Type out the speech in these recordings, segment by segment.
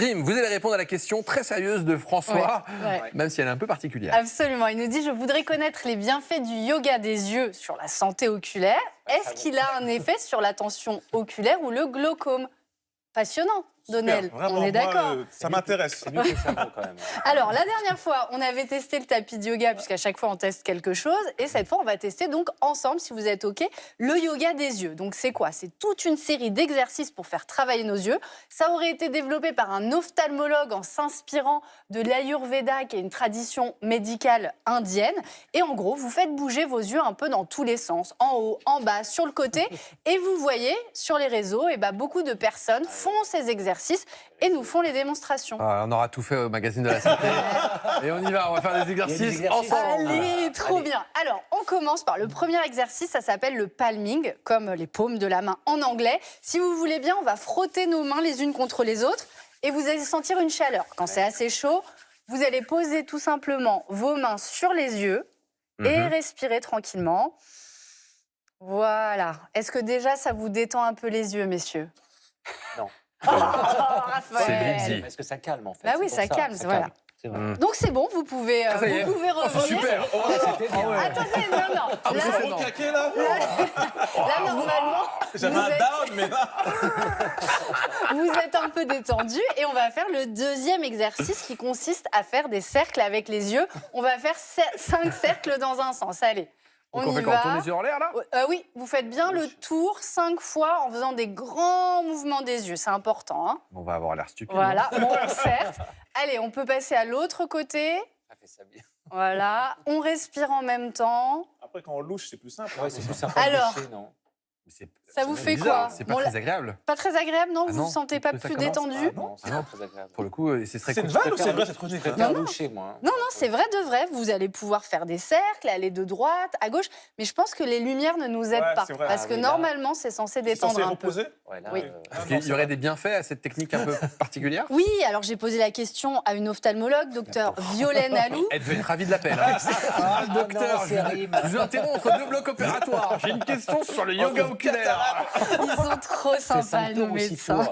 Rim, vous allez répondre à la question très sérieuse de François, même si elle est un peu particulière. Absolument. Il nous dit « Je voudrais connaître les bienfaits du yoga des yeux sur la santé oculaire. Est-ce qu'il a un effet sur la tension oculaire ou le glaucome ?» Passionnant, Donnel. Super, vraiment, on est d'accord. Ça m'intéresse. C'est mieux que le cerveau, quand même. Alors, la dernière fois, on avait testé le tapis de yoga, puisqu'à chaque fois, on teste quelque chose. Et cette fois, on va tester donc ensemble, si vous êtes OK, le yoga des yeux. Donc, c'est quoi? C'est toute une série d'exercices pour faire travailler nos yeux. Ça aurait été développé par un ophtalmologue en s'inspirant de l'Ayurveda, qui est une tradition médicale indienne. Et en gros, vous faites bouger vos yeux un peu dans tous les sens, en haut, en bas, sur le côté. Et vous voyez, sur les réseaux, beaucoup de personnes font ces exercices et nous font les démonstrations. On aura tout fait au magazine de la santé. Et on y va, on va faire des exercices ensemble. Allez, trop bien. Alors, on commence par le premier exercice, ça s'appelle le palming, comme les paumes de la main en anglais. Si vous voulez bien, on va frotter nos mains les unes contre les autres et vous allez sentir une chaleur. Quand c'est assez chaud, vous allez poser tout simplement vos mains sur les yeux et respirer tranquillement. Voilà. Est-ce que déjà, ça vous détend un peu les yeux, messieurs? Non. Oh, Raphaël. Parce que ça calme, en fait. Bah oui, ça calme, voilà. C'est vrai. Donc c'est bon, vous pouvez revenir. Super. C'était bien. Attendez, non. Ah, vous êtes Impressionnant. au caquet, là Là, normalement, J'avais vous un êtes- down, mais là... vous êtes un peu détendu et on va faire le deuxième exercice qui consiste à faire des cercles avec les yeux. On va faire 5 cercles dans un sens. Allez, Donc on on y fait quoi? On tourne va. les yeux en l'air, là? Oui, vous faites bien le tour 5 fois en faisant des grands mouvements des yeux. C'est important. Hein. On va avoir l'air stupide. Voilà, bon, certes. Allez, on peut passer à l'autre côté. Ça fait ça bien. Voilà, on respire en même temps. Après, quand on louche, c'est plus simple. Ouais, c'est plus sympa Alors. de lécher, non? Ça vous C'est fait bizarre, quoi? C'est pas Bon, très agréable. Pas très agréable, non? Ah Vous non, vous sentez pas ça plus commence. détendu? Non, c'est pas très agréable. Pour le coup, c'est très C'est une cool. vanne ou c'est vrai cette chronique? Je là préfère loucher, moi. Non, c'est vrai de vrai. Vous allez pouvoir faire des cercles, aller de droite à gauche. Mais je pense que les lumières ne nous aident Ouais, pas. c'est vrai. Parce Ah que oui, là. normalement, c'est censé C'est détendre censé un peu. reposer? Ouais, là, Oui. Est-ce qu'il y aurait des bienfaits à cette technique un peu particulière? Oui, alors j'ai posé la question à une ophtalmologue, docteur Violaine Alou. Elle devait être ravie de l'appel. Hein. Ah, docteur, non, c'est horrible. je vous interromps entre 2 blocs opératoires. J'ai une question sur le yoga oculaire. Ils sont trop sympas, nos médecins.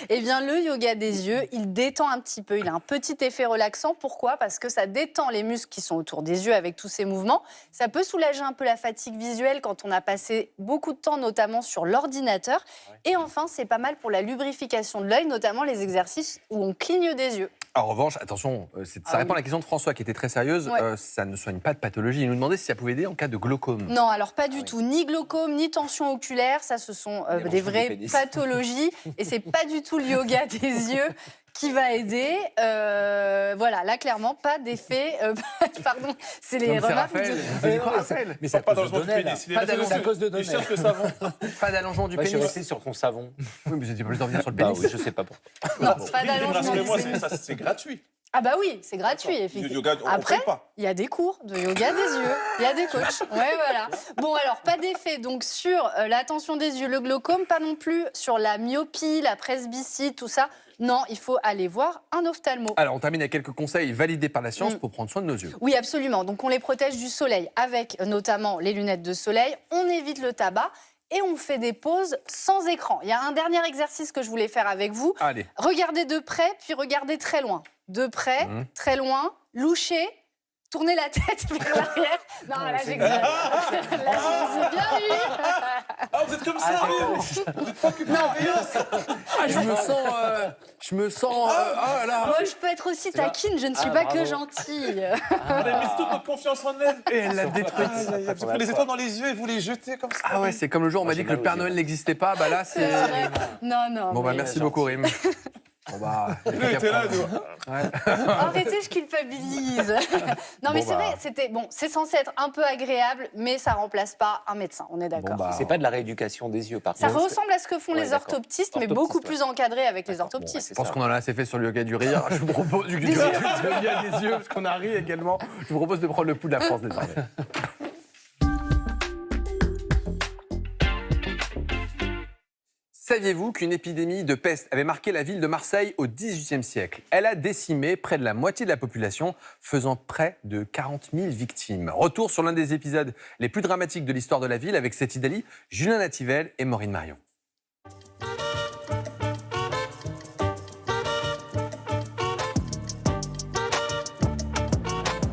Eh bien, le yoga des yeux, il détend un petit peu. Il a un petit effet relaxant. Pourquoi? Parce que ça détend les muscles qui sont autour des yeux avec tous ces mouvements. Ça peut soulager un peu la fatigue visuelle quand on a passé beaucoup de temps, notamment sur l'ordinateur. Et enfin, c'est pas mal pour la lubrification de l'œil, notamment les exercices où on cligne des yeux. En revanche, attention, ça répond à la question de François qui était très sérieuse. Ouais. Ça ne soigne pas de pathologie. Il nous demandait si ça pouvait aider en cas de glaucome. Non, alors pas du tout. Ni glaucome, ni tension oculaire. Ça, ce sont des vraies pénis. pathologies. Et c'est pas du tout le yoga des yeux qui va aider. Voilà, là, clairement, pas d'effet. Pardon, c'est les Donc, c'est remarques. Raphaël. Vous dites quoi, Raphaël? Mais c'est Pas à dans cause le de monde du Donnel. pénis. Pas d'allongement. C'est à cause de Il Donnel. cherche le savon. Pas d'allongement du Moi, je suis pénis. resté sur ton savon. Oui, mais c'était plus d'en venir sur le Bah pénis. oui, je sais pas pourquoi. Non, pas d'allongement du Rassurez-moi, pénis. c'est gratuit. Ah bah oui, c'est gratuit, Le effectivement. yoga, on Après, paye pas. il y a des cours de yoga des yeux, il y a des coachs. Ouais, voilà. Bon, alors, pas d'effet donc sur la tension des yeux, le glaucome, pas non plus sur la myopie, la presbytie, tout ça. Non, il faut aller voir un ophtalmo. Alors, on termine avec quelques conseils validés par la science pour prendre soin de nos yeux. Oui, absolument. Donc, on les protège du soleil avec notamment les lunettes de soleil. On évite le tabac et on fait des pauses sans écran. Il y a un dernier exercice que je voulais faire avec vous. Allez. Regardez de près, puis regardez très loin. De près, très loin, louchez, tournez la tête vers l'arrière. Non, là, j'exagère. Là, je vous ai bien eu. Ah, vous êtes comme ça, vous êtes pas occupé. Ah, je me sens. Oh là là. Moi, je peux être aussi taquine, je ne suis pas que gentille. On a mis toute notre confiance en elle. Et elle l'a détruite. J'ai pris les étoiles dans les yeux et vous les jetez comme ça. Ah ouais, c'est comme le jour où on m'a dit que le Père Noël n'existait pas. Bah là, c'est. Non, non. Bon bah mais- merci beaucoup, Rim. Bon bah. Nous, on était là, nous. Arrêtez, je culpabilise. Non, mais Bon, c'est bah. vrai, c'est censé être un peu agréable, mais ça remplace pas un médecin, on est d'accord. Bon, bah, C'est pas de la rééducation des yeux, par Ça contre. ressemble à ce que font Ouais, les d'accord. orthoptistes, mais Orthoptistes, beaucoup ouais. plus encadré avec les D'accord, bon, orthoptistes. Je pense qu'on en a assez fait sur le yoga du rire. Je vous propose du yoga des yeux, parce qu'on a ri également. Je vous propose de prendre le pouls de la France désormais. Saviez-vous qu'une épidémie de peste avait marqué la ville de Marseille au XVIIIe siècle? Elle a décimé près de la moitié de la population, faisant près de 40 000 victimes. Retour sur l'un des épisodes les plus dramatiques de l'histoire de la ville avec Seti Dali, Julien Nativel et Maureen Marion.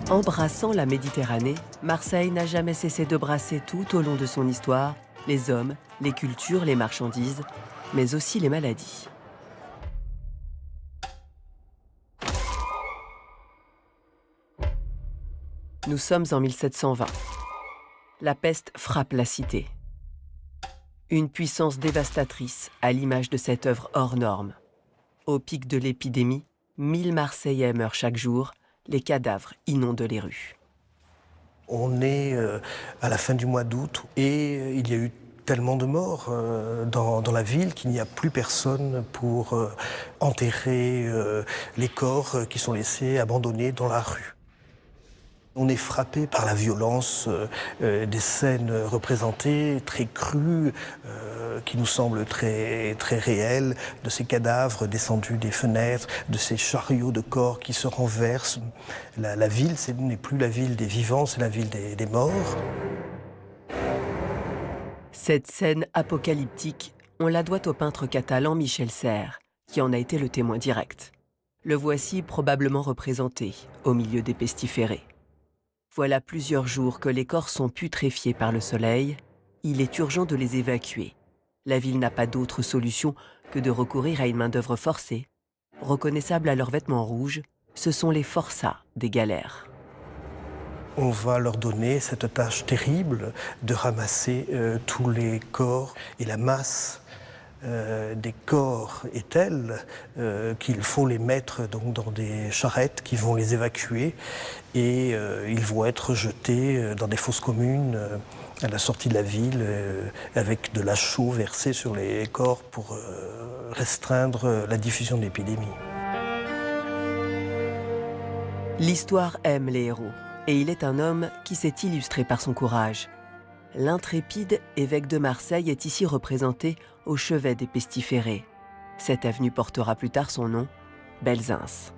Embrassant la Méditerranée, Marseille n'a jamais cessé de brasser tout au long de son histoire les hommes, les cultures, les marchandises, mais aussi les maladies. Nous sommes en 1720. La peste frappe la cité. Une puissance dévastatrice à l'image de cette œuvre hors norme. Au pic de l'épidémie, 1000 Marseillais meurent chaque jour, les cadavres inondent les rues. On est à la fin du mois d'août et il y a eu tellement de morts dans la ville qu'il n'y a plus personne pour enterrer les corps qui sont laissés abandonnés dans la rue. On est frappé par la violence des scènes représentées, très crues, qui nous semblent très, très réelles, de ces cadavres descendus des fenêtres, de ces chariots de corps qui se renversent. La ville, ce n'est plus la ville des vivants, c'est la ville des morts. Cette scène apocalyptique, on la doit au peintre catalan Michel Serres, qui en a été le témoin direct. Le voici probablement représenté, au milieu des pestiférés. Voilà plusieurs jours que les corps sont putréfiés par le soleil. Il est urgent de les évacuer. La ville n'a pas d'autre solution que de recourir à une main-d'œuvre forcée. Reconnaissables à leurs vêtements rouges, ce sont les forçats des galères. On va leur donner cette tâche terrible de ramasser tous les corps et la masse des corps est telle qu'il faut les mettre donc, dans des charrettes qui vont les évacuer et ils vont être jetés dans des fosses communes à la sortie de la ville avec de la chaux versée sur les corps pour restreindre la diffusion de l'épidémie. L'histoire aime les héros et il est un homme qui s'est illustré par son courage. L'intrépide évêque de Marseille est ici représenté au chevet des pestiférés. Cette avenue portera plus tard son nom, Belzunce.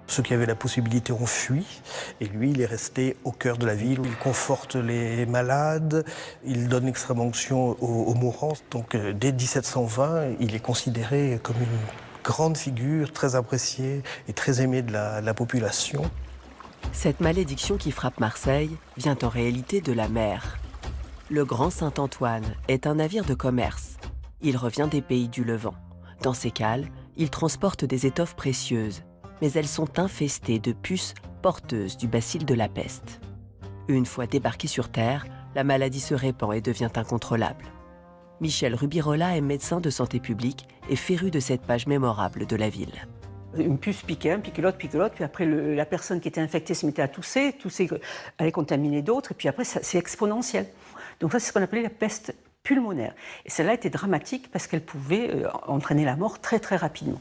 Ceux qui avaient la possibilité ont fui, et lui, il est resté au cœur de la ville. Il conforte les malades, il donne extrême onction aux mourants. Donc, dès 1720, il est considéré comme une grande figure, très appréciée et très aimée de la population. Cette malédiction qui frappe Marseille vient en réalité de la mer. Le Grand Saint-Antoine est un navire de commerce. Il revient des pays du Levant. Dans ses cales, il transporte des étoffes précieuses, mais elles sont infestées de puces porteuses du bacille de la peste. Une fois débarqué sur Terre, la maladie se répand et devient incontrôlable. Michel Rubirola est médecin de santé publique et féru de cette page mémorable de la ville. Une puce piquait un, piquait l'autre, puis après la personne qui était infectée se mettait à tousser allait contaminer d'autres, et puis après c'est exponentiel. Donc ça c'est ce qu'on appelait la peste pulmonaire. Et celle-là était dramatique parce qu'elle pouvait entraîner la mort très très rapidement.